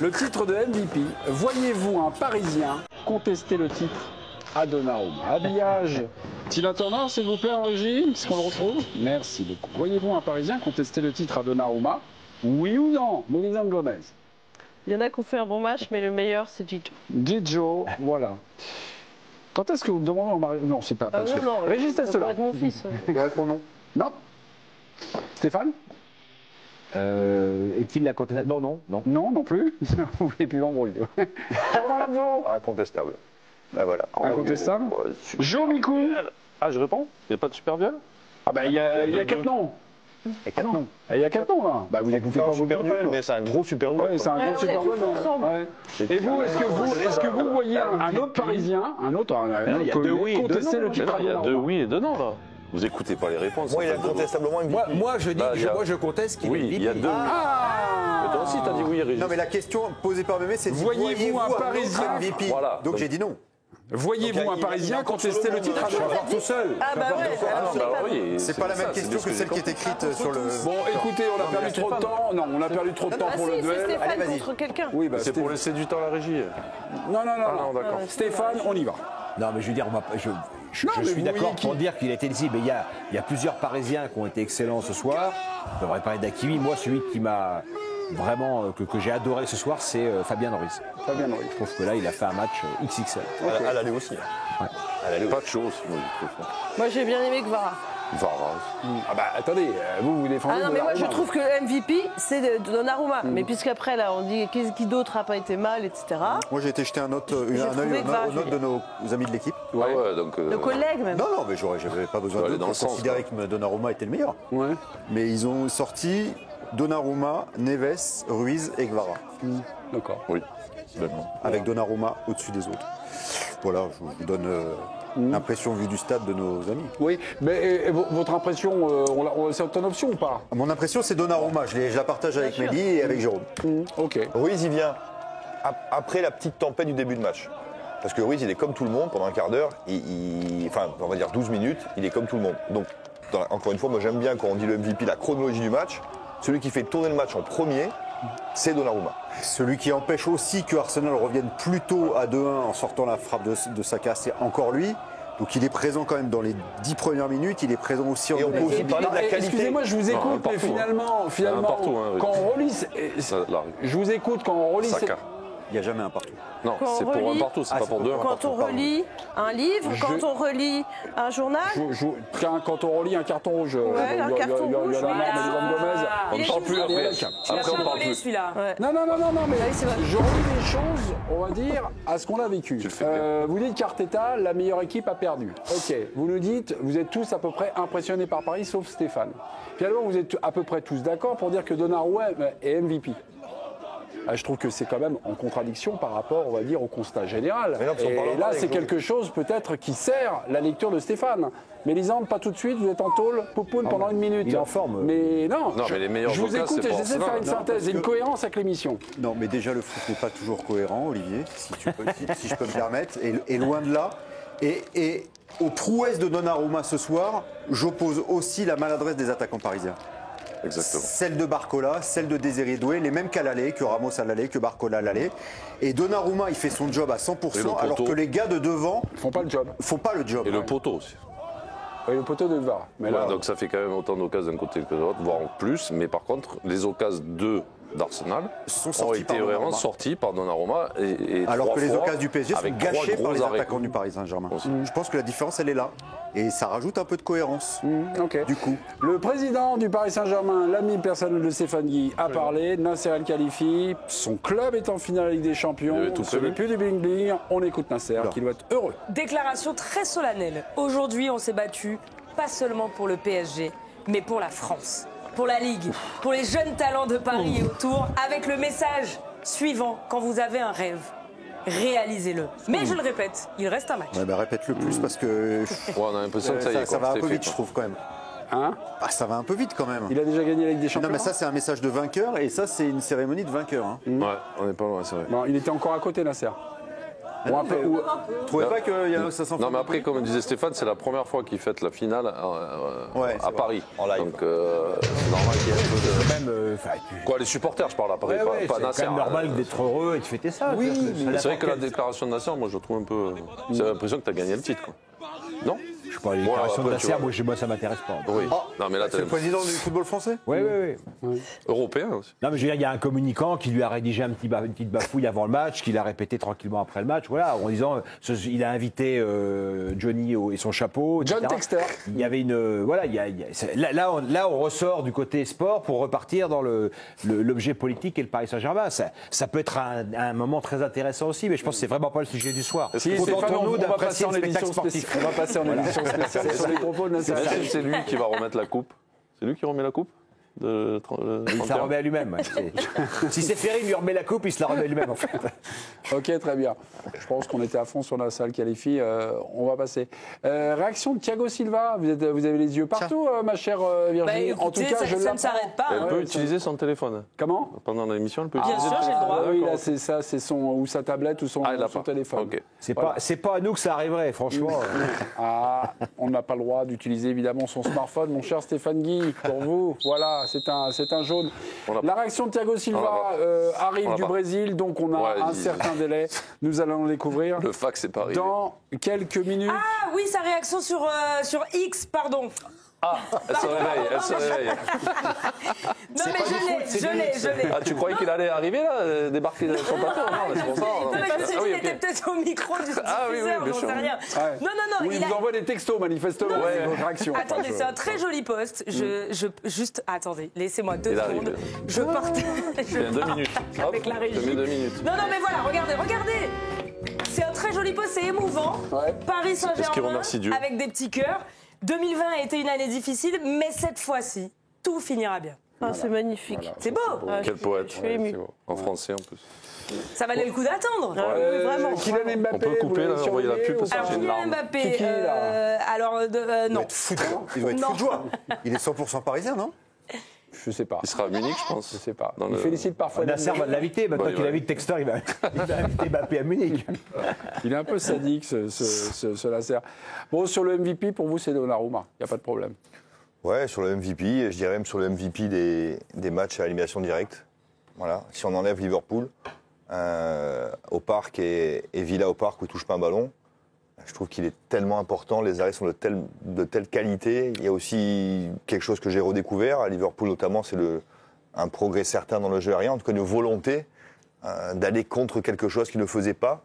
Le titre de MVP. Voyez-vous un Parisien contester le titre à Donnarumma? Habillage. Tina Turner, s'il vous plaît, en régie, est-ce qu'on le retrouve? Merci beaucoup. Voyez-vous un Parisien contester le titre à Donnarumma? Oui ou non, Melissa Gomez? Il y en a qui ont fait un bon match, mais le meilleur, c'est Gigi. Gigi, voilà. Quand est-ce que vous me demandez en mariage? Non, c'est pas. Non, Régis Testela. mon fils. Non. Non. Stéphane? Est-il la contestation? Non. Non, non plus. Vous voulez plus l'embrouiller. Bravo. Incontestable. Ben voilà. Incontestable. Jo Mikou. Ah, je réponds? Il n'y a pas de super viol? Ah ben il y a 4 noms. Il y a 4 noms là. Bah vous n'écoutez pas super nul, mais c'est un gros super nul. Ouais, c'est un gros super nul. Ouais. Et vous, est-ce que vous voyez un autre Parisien, Il y a deux oui et deux non. le titre? Il y a 2 oui et 2 non là. Vous écoutez pas les réponses. Moi, il a incontestablement une victime. Moi, je dis, moi, je conteste qu'il est Oui, il y a 2 oui. Mais toi aussi, t'as dit oui, Régis. Non, mais la question posée par Mémé, c'est voyez-vous un Parisien MVP? Voilà. Donc j'ai dit non. Voyez-vous un Parisien contester le titre à Donnarumma tout seul. Ah bah ouais, C'est pas la même question que celle qui est écrite sur le... Bon, écoutez, on a perdu trop de temps. Non, on a perdu trop de temps pour le duel. Stéphane contre quelqu'un. Oui, bah C'est pour laisser du temps à la régie. Non, non, d'accord. Stéphane, on y va. Non, mais je veux dire, je suis d'accord pour dire qu'il a été lisible. Mais il y a plusieurs Parisiens qui ont été excellents ce soir. On devrait parler d'Hakimi. Moi, celui qui m'a vraiment, que j'ai adoré ce soir, c'est Fabien Ruiz. Fabien Ruiz. Je trouve que là, il a fait un match XXL. À l'aller aussi. Pas de choses, moi, je trouve. Moi, j'ai bien aimé Kvara. Ah bah attendez, vous défendez. Ah non, mais moi je Donnarumma. trouve que le MVP c'est Donnarumma. Mais puisqu'après là on dit qui d'autre n'a pas été mal, etc. Moi j'ai été jeter un œil trouvé aux notes de nos amis de l'équipe. Ouais, donc. Nos collègues même. Non, mais j'avais pas besoin de dans le sens, considérer que Donnarumma était le meilleur. Ouais. Mais ils ont sorti Donnarumma, Neves, Ruiz et Kvara. D'accord. Oui. Avec Donnarumma au-dessus des autres. Voilà, je vous donne l'impression vue du stade de nos amis. Oui, mais votre impression, c'est une option ou pas? Mon impression, c'est Donnarumma. Je la partage avec Mélie et avec Jérôme. Ok. Ruiz, il vient après la petite tempête du début de match. Parce que Ruiz, il est comme tout le monde pendant un quart d'heure, enfin, on va dire 12 minutes, il est comme tout le monde. Donc, encore une fois, moi j'aime bien quand on dit le MVP, la chronologie du match. Celui qui fait tourner le match en premier, c'est Donnarumma. Celui qui empêche aussi que Arsenal revienne plus tôt à 2-1 en sortant la frappe de Saka, c'est encore lui. Donc il est présent quand même dans les 10 premières minutes, il est présent aussi en... Et on peut aussi parler de la qualité. Excusez-moi, je vous écoute, mais finalement, quand on relit, je vous écoute quand on relit. Il n'y a jamais un partout. Non, c'est pour un partout, c'est pas pour 2. Quand on relit un livre, quand on relit un journal. Quand on relit un carton rouge. Ouais, un carton rouge. Il y en a marre, mais Gomez. On ne parle plus après. Après, on parle plus. Celui-là. Non, mais je relis les choses, on va dire, à ce qu'on a vécu. Vous dites qu'Arteta, la meilleure équipe, a perdu. Ok, vous nous dites, vous êtes tous à peu près impressionnés par Paris, sauf Stéphane. Finalement, vous êtes à peu près tous d'accord pour dire que Donnarumma est MVP. Je trouve que c'est quand même en contradiction par rapport, on va dire, au constat général. Et là, c'est quelque chose peut-être qui sert la lecture de Stéphane. Mais Lisande, pas tout de suite, vous êtes en tôle, Poupoune, pendant 1 minute. Il est en forme. Mais non, mais les meilleurs je vous écoute et j'essaie de faire une synthèse et une cohérence avec l'émission. Non, mais déjà, le foot n'est pas toujours cohérent, Olivier, si je peux me permettre. Et loin de là. Et aux prouesses de Donnarumma ce soir, j'oppose aussi la maladresse des attaquants parisiens. Exactement. Celle de Barcola, celle de Désiré Doué, les mêmes qu'à l'aller, que Ramos à l'aller, que Barcola à l'aller. Et Donnarumma, il fait son job à 100%, alors que les gars de devant font pas le job. Et le poteau aussi. Oui, le poteau de VAR. Mais là, donc ça fait quand même autant d'occasions d'un côté que de l'autre, voire en plus. Mais par contre, les occasions d'Arsenal ont été vraiment sorties par Donnarumma. Alors que les occasions du PSG sont gâchées par les arrêts. attaquants du Paris Saint-Germain. Je pense que la différence, elle est là. Et ça rajoute un peu de cohérence, du coup. Le président du Paris Saint-Germain, l'ami personnel de Stéphane Guy, a parlé. Nasser El-Khalifi, son club est en finale Ligue des Champions. Ce n'est plus du bling-bling. On écoute Nasser, qui doit être heureux. Déclaration très solennelle. Aujourd'hui, on s'est battu, pas seulement pour le PSG, mais pour la France, pour la Ligue, pour les jeunes talents de Paris et autour, avec le message suivant. Quand vous avez un rêve, réalisez-le. Mais je le répète, il reste un match. Ouais, répète-le plus parce que on a l'impression que ça va un peu vite, je trouve, quand même. Hein? Ça va un peu vite quand même. Il a déjà gagné la Ligue des Champions. Non, mais ça, c'est un message de vainqueur et ça, c'est une cérémonie de vainqueur. Ouais, on n'est pas loin, c'est vrai. Bon, il était encore à côté, Nasser. Ou un peu, ou- Vous trouvez pas que ça s'en Non, mais après, comme disait Stéphane, c'est la première fois qu'il fête la finale Ouais, c'est à vrai. Paris. En live. Donc, c'est normal qu'il y ait un peu de. Même, Quoi, les supporters, je parle après, pas c'est Nasser. quand même normal d'être heureux et de fêter ça. Oui, tu vois, mais Mais c'est vrai que la n'importe déclaration de Nasser, moi, je trouve un peu. C'est l'impression que tu as gagné le titre, quoi. Non quel- Je sais pas, les déclarations de après, tu Nasser, vois. moi ça m'intéresse pas. Oui. Non, mais là, C'est le président du football français? Oui, oui, oui. européen aussi. Non, mais je veux dire, il y a un communicant qui lui a rédigé une petite bafouille avant le match, qu'il a répété tranquillement après le match, voilà, en disant, il a invité Johnny et son chapeau, etc. John Texter. Il y avait une, voilà, là, on ressort du côté sport pour repartir dans l'objet politique et le Paris Saint-Germain. Ça peut être un moment très intéressant aussi, mais je pense que c'est vraiment pas le sujet du soir. Si, Stéphane, on va passer en édition sportif. spéciale. On va passer en édition spéciale sur les propos de Nasser. C'est lui qui va remettre la coupe. C'est lui qui remet la coupe de Il se la remet à lui-même. Si c'est Ferry lui remet la coupe, il se la remet à lui-même en fait. Ok, très bien. Je pense qu'on était à fond sur la salle qualifie. On va passer. Réaction de Thiago Silva. Vous avez les yeux partout, ma chère Virginie. Bah, écoutez, ça ne s'arrête pas. Elle hein. peut utiliser son téléphone. Comment? Pendant l'émission, elle peut Bien utiliser sûr, j'ai le droit. Oui, là, c'est ça, c'est ou sa tablette ou son Ah, elle a pas. téléphone. Ok. C'est pas à nous que ça arriverait, franchement. Ah, on n'a pas le droit d'utiliser évidemment son smartphone, mon cher Stéphane Guy, pour vous. Voilà, c'est un jaune. La réaction de Thiago Silva arrive du Brésil, donc on a un certain délai. Nous allons le découvrir Le fax, c'est pas arrivé. dans quelques minutes. Ah oui, sa réaction sur X, pardon. Elle se réveille, elle se réveille. Non mais je l'ai. Ah, tu croyais qu'il allait arriver là, débarquer sur le plateau? Non, c'est pour ça. Non, mais je me suis Ah dit, oui, il ok. était peut-être au micro du diffuseur, Ah oui, bien j'en sûr. sais rien. Ouais. Non, Oui, il vous envoie des textos manifestement, c'est votre réaction. Attendez, c'est un très joli post. Juste, attendez, laissez-moi 2 Il arrive. secondes. Je partage. Il y a 2 minutes. Hop, Avec la je régie. te mets 2 minutes. Non, mais voilà, regardez. C'est un très joli post, c'est émouvant. Ouais. Paris Est-ce qu'il Saint-Germain, remercie Dieu avec des petits cœurs. 2020 a été une année difficile, mais cette fois-ci, tout finira bien. Ah, c'est magnifique. C'est beau. Ah, Quel poète. Je suis émue. C'est beau. En français en plus. Ça valait le coup d'attendre. Vraiment. Kylian Mbappé, On peut couper, vous là, l'avez envoyer la surveillé pub, ou ça, pas? Alors, j'ai une Kylian larme. Mbappé, Kiki, là. alors, non. Il doit être Non. fou de joie. Il est 100% parisien, non? Je sais pas. Il sera à Munich, je pense. Je sais pas. Dans Il le- félicite parfois. Nasser va l'inviter, maintenant Bah, qu'il ouais. invite Texter, il va inviter Mbappé à Munich. Il est un peu sadique, ce Nasser. Bon, sur le MVP, pour vous, c'est Donnarumma. Il n'y a pas de problème. Ouais, sur le MVP, je dirais même sur le MVP des matchs à élimination directe. Voilà, si on enlève Liverpool au parc et Villa au parc où il touche pas un ballon, je trouve qu'il est tellement important, les arrêts sont de telle qualité. Il y a aussi quelque chose que j'ai redécouvert, à Liverpool notamment, c'est un progrès certain dans le jeu aérien, en tout cas une volonté d'aller contre quelque chose qu'il ne faisait pas.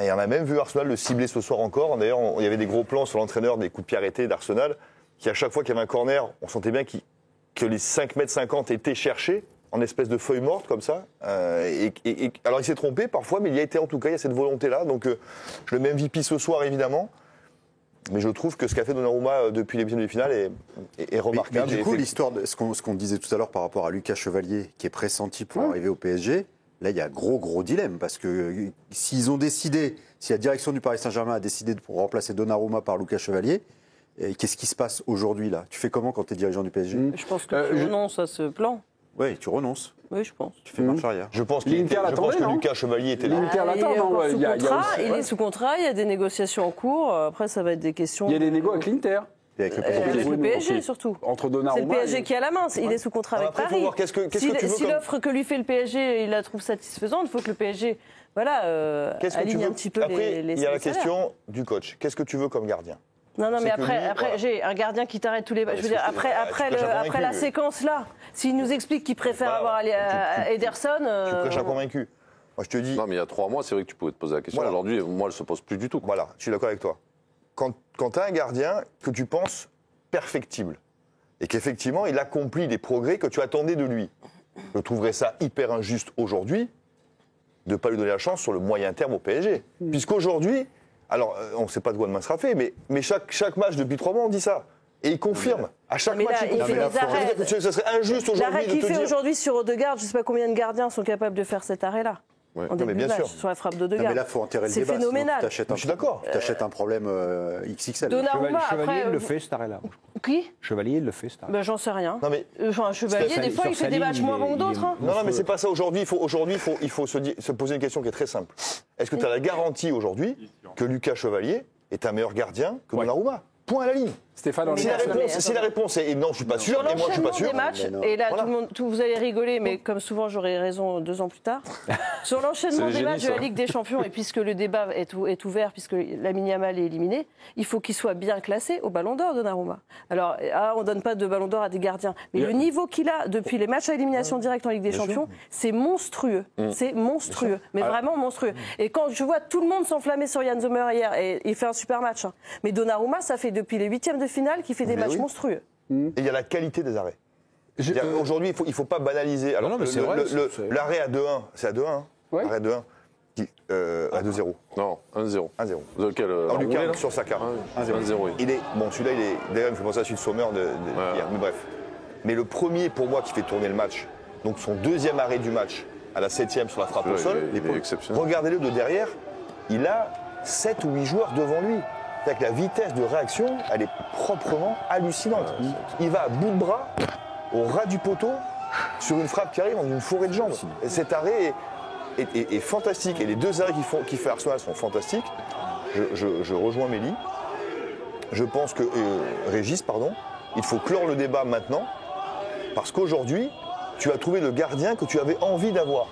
Et on a même vu Arsenal le cibler ce soir encore. D'ailleurs, il y avait des gros plans sur l'entraîneur des coups de pied arrêtés d'Arsenal, qui à chaque fois qu'il y avait un corner, on sentait bien que les 5,50 m étaient cherchés en espèce de feuille morte comme ça. Alors il s'est trompé parfois, mais il y a été en tout cas, il y a cette volonté-là. Donc je le mets MVP ce soir évidemment. Mais je trouve que ce qu'a fait Donnarumma depuis les demi-finales est remarquable. Mais du coup, l'histoire de ce qu'on disait tout à l'heure par rapport à Lucas Chevalier, qui est pressenti pour arriver au PSG, là, il y a gros dilemme. Parce que s'ils ont décidé, si la direction du Paris Saint-Germain a décidé de remplacer Donnarumma par Lucas Chevalier, qu'est-ce qui se passe aujourd'hui, là? Tu fais comment quand tu es dirigeant du PSG? Je pense que tu renonces à ce plan. Oui, tu renonces. Oui, je pense. Tu fais marche arrière. Je pense, L'Inter l'attendait, que non Lucas Chevalier était là. L'Inter l'attend, Il est non? encore sous Il y a contrat, aussi- il est sous contrat, il y a des négociations en cours. Après, ça va être des questions. Il y a des négos avec l'Inter. Et avec le Avec PSG. le PSG Ok. surtout. Entre C'est le Donnarumma PSG et- qui a la main. Il est sous contrat avec Après, faut Paris. voir qu'est-ce que tu veux Si comme- l'offre que lui fait le PSG, il la trouve satisfaisante, il faut que le PSG Qu'est-ce que tu aligne veux un petit peu Après, les il y a la salaires. question du coach. Qu'est-ce que tu veux comme gardien? Non, mais C'est que après, lui, après voilà. j'ai un gardien qui t'arrête tous les. Je veux dire, excuse-moi, après tu prêches un après la convaincu. séquence là, s'il nous explique qu'il préfère Voilà. avoir Ederson. Tu prêches un convaincu. Moi, je te dis, Non, mais il y a 3 mois, c'est vrai que tu pouvais te poser la question. Voilà. Aujourd'hui, moi, elle se pose plus du tout. voilà, je suis d'accord avec toi. Quand tu as un gardien que tu penses perfectible et qu'effectivement, il accomplit des progrès que tu attendais de lui, je trouverais ça hyper injuste aujourd'hui de ne pas lui donner la chance sur le moyen terme au PSG. Puisqu'aujourd'hui, alors on ne sait pas de quoi demain sera fait, mais chaque match depuis 3 mois, on dit ça. Et il confirme. À chaque Mais là, match, il fait confirme. des arrêts. Ça serait injuste L'arrêt aujourd'hui de qu'il te fait dire... aujourd'hui sur Odegaard, je ne sais pas combien de gardiens sont capables de faire cet arrêt-là. Ouais. En Non, mais début de bien match, sûr. sur la frappe Non, d'Odegaard. mais là, il faut enterrer le C'est débat. phénoménal. Je suis d'accord. Tu achètes un problème XXL. Donnarumma, Chevalier après, le fait, cet arrêt-là. Qui? Chevalier, il le fait, ça. J'en sais rien. Non, mais Chevalier, des fois, il fait des matchs moins bons que d'autres. Hein. Non, mais c'est pas ça. Aujourd'hui, il faut se poser une question qui est très simple. Est-ce que tu as la garantie aujourd'hui que Lucas Chevalier est un meilleur gardien que Donnarumma? Point à la ligne. Stéphane, si la réponse est non, je suis pas sûr, et moi je suis pas sûr. Des matchs, et là, voilà. Vous allez rigoler, mais comme souvent, j'aurai raison 2 ans plus tard. Sur l'enchaînement des matchs de la Ligue des Champions, et puisque le débat est ouvert, puisque Lamine Yamal est éliminé, il faut qu'il soit bien classé au Ballon d'Or, Donnarumma. Alors, on ne donne pas de Ballon d'Or à des gardiens, mais le niveau qu'il a depuis les matchs à élimination directe en Ligue des Champions, c'est monstrueux. C'est monstrueux, mais vraiment monstrueux. Et quand je vois tout le monde s'enflammer sur Yann Sommer hier, et il fait un super match, hein. Mais Donnarumma, ça fait depuis les 8e de finale qu'il fait des matchs monstrueux. Et il y a la qualité des arrêts. Aujourd'hui, il ne faut pas banaliser. Alors, l'arrêt à 2-1, c'est à 2-1, hein. Ouais. L'arrêt à 2-1, à 2-0. Non, 1-0. 1-0. Lequel Lucas sur Saka. 1-0, oui. Celui-là, d'ailleurs, il me fait penser à celui de Sommer hier, mais bref. Mais le premier, pour moi, qui fait tourner le match, donc son 2e arrêt du match, à la 7e sur la frappe au sol, regardez-le de derrière, il a 7 ou 8 joueurs devant lui. C'est-à-dire que la vitesse de réaction, elle est proprement hallucinante. Il va à bout de bras, au ras du poteau, sur une frappe qui arrive dans une forêt de jambes. Et cet arrêt est fantastique. Et les 2 arrêts qu'il fait Arsenal sont fantastiques. Je rejoins Mélie. Je pense que, Régis, pardon, il faut clore le débat maintenant. Parce qu'aujourd'hui, tu as trouvé le gardien que tu avais envie d'avoir.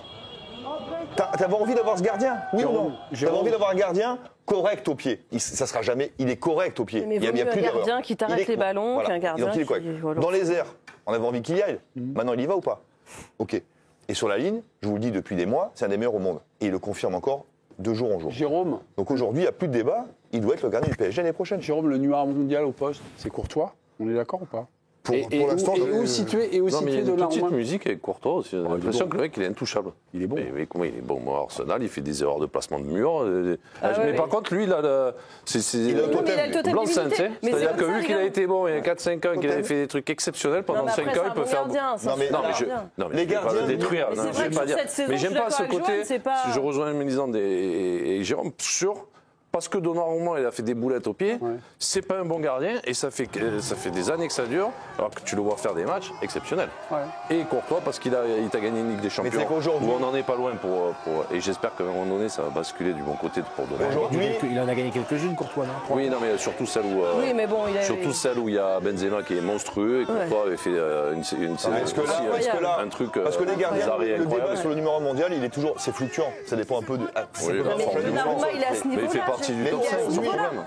T'avais envie d'avoir ce gardien? Oui ou non? T'avais envie d'avoir un gardien correct au pied. Ça sera jamais. Il est correct au pied. Mais il y a plus un gardien qui t'arrête les ballons qu'un gardien qui... Dans les airs, on avait envie qu'il y aille. Maintenant, il y va ou pas? Ok. Et sur la ligne, je vous le dis depuis des mois, c'est un des meilleurs au monde. Et il le confirme encore de jour en jour. Jérôme. Donc aujourd'hui, il n'y a plus de débat. Il doit être le gardien du PSG l'année prochaine. Jérôme, le numéro mondial au poste, c'est Courtois. On est d'accord ou pas? Pour l'instant, où situé Non, mais il y a une petite Donnarumma musique avec Courtois aussi. J'ai l'impression que le mec, il est intouchable. Il est bon. Mais comment il est bon? Moi, Arsenal, il fait des erreurs de placement de mur. Mais par contre, lui, il a le totem blanc de sainte. C'est-à-dire que vu qu'il a été bon il y a 4-5 ans, qu'il avait fait des trucs exceptionnels, pendant 5 ans, il peut faire... Non, mais je ne vais pas le détruire. Mais j'aime pas ce côté. Je rejoins Mélisande et Jérôme sur... Parce que Donnarumma, il a fait des boulettes au pied, c'est pas un bon gardien et ça fait des années que ça dure, alors que tu le vois faire des matchs exceptionnels. Ouais. Et Courtois, parce qu'il t'a gagné une Ligue des Champions, où on n'en est pas loin et j'espère qu'à un moment donné, ça va basculer du bon côté pour Donnarumma. Il en a gagné quelques-unes, Courtois, non? Oui, non, mais surtout celle où celle où il y a Benzema qui est monstrueux et Courtois avait fait une saison un truc. Parce que les gardiens, le débat sur le numéro mondial, c'est fluctuant. Ça dépend un peu de. Donnarumma, il est à ce niveau-là.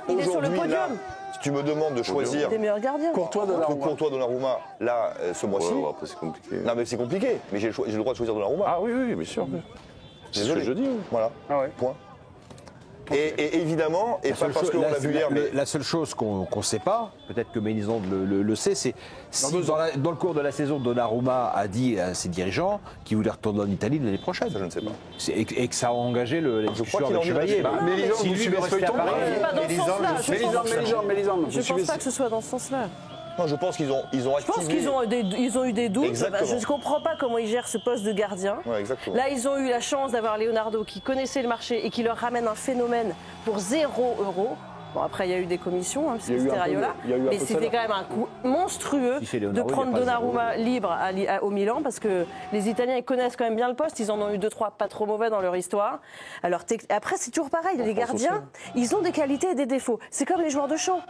Il est sur le podium. Là, si tu me demandes de choisir des meilleurs gardiens. Courtois Donnarumma, là, ce mois-ci. Après, c'est compliqué. Non, mais c'est compliqué. Mais j'ai le droit de choisir Donnarumma. Ah oui, bien sûr. C'est ce que je dis. Voilà. Point. Et évidemment, et pas parce qu'on l'a vu hier. La seule chose qu'on ne sait pas, peut-être que Mélisande le sait, c'est si dans le cours de la saison, Donnarumma a dit à ses dirigeants qu'il voulait retourner en Italie l'année prochaine. Ça, je ne sais pas. Et que ça a engagé la discussion avec Chevalier. Mélisande, si lui veut rester à Paris, Mélisande, je ne pense pas que ce soit dans ce sens-là. Non, je pense qu'ils ont activé... Je pense qu'ils ont eu des doutes. Exactement. Je ne comprends pas comment ils gèrent ce poste de gardien. Ouais, exactement. Là, ils ont eu la chance d'avoir Leonardo qui connaissait le marché et qui leur ramène un phénomène pour 0 €. Bon, après, il y a eu des commissions, hein, c'était Raiola. Mais c'était quand même un coup monstrueux de prendre Donnarumma libre au Milan, parce que les Italiens, ils connaissent quand même bien le poste. Ils en ont eu 2-3 pas trop mauvais dans leur histoire. Alors, après, c'est toujours pareil. Les gardiens, ils ont des qualités et des défauts. C'est comme les joueurs de champ.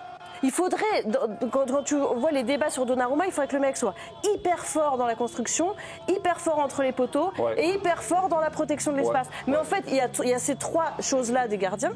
Il faudrait, quand tu vois les débats sur Donnarumma, il faudrait que le mec soit hyper fort dans la construction, hyper fort entre les poteaux et hyper fort dans la protection de l'espace. Mais en fait, il y a ces 3 choses-là des gardiens.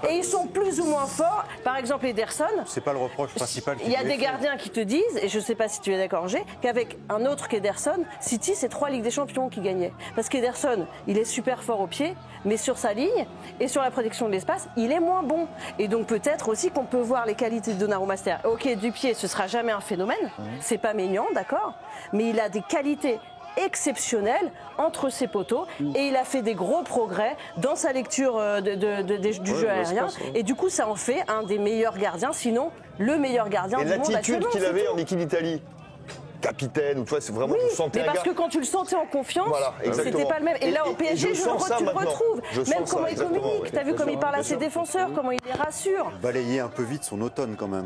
Et ils sont plus ou moins forts. Par exemple, Ederson. C'est pas le reproche principal. Il y a des gardiens qui te disent, et je ne sais pas si tu es d'accord, G, qu'avec un autre qu'Ederson, City, c'est 3 Ligues des Champions qui gagnaient. Parce qu'Ederson, il est super fort au pied, mais sur sa ligne et sur la protection de l'espace, il est moins bon. Et donc peut-être aussi qu'on peut voir les qualités de Donnarumma. Ok, du pied, ce sera jamais un phénomène. C'est pas Maignan, d'accord. Mais il a des qualités exceptionnelles entre ses poteaux et il a fait des gros progrès dans sa lecture du jeu aérien. Et du coup, ça en fait un des meilleurs gardiens, sinon le meilleur gardien du monde. Et l'attitude qu'il avait en équipe d'Italie. capitaine, ou tu vois, c'est vraiment, tu sentais mais parce que quand tu le sentais en confiance, c'était pas le même. Et là, au PSG, tu le retrouves. Même comment il communique. T'as vu comme il parle à ses défenseurs, comment il les rassure. Balayé un peu vite son automne quand même.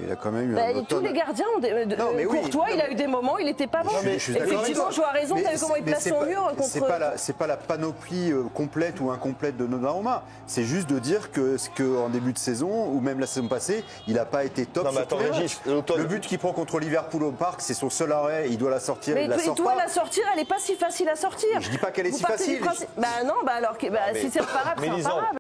Il a quand même eu un automne. Tous les gardiens ont des... Courtois, il a eu des moments, il n'était pas bon. Effectivement, je vois raison, t'as vu comment il place son mur contre... C'est pas la panoplie complète ou incomplète de Donnarumma. C'est juste de dire qu'en début de saison, ou même la saison passée, il n'a pas été top. Non, mais attends, Régis, le but qu'il prend contre Liverpool au Parc, c'est son seul arrêt, il doit la sortir, il la sort pas. Mais il doit la sortir, elle n'est pas si facile à sortir. Je dis pas qu'elle est si facile. Bah non, bah alors, si c'est reparable, c'est reparable.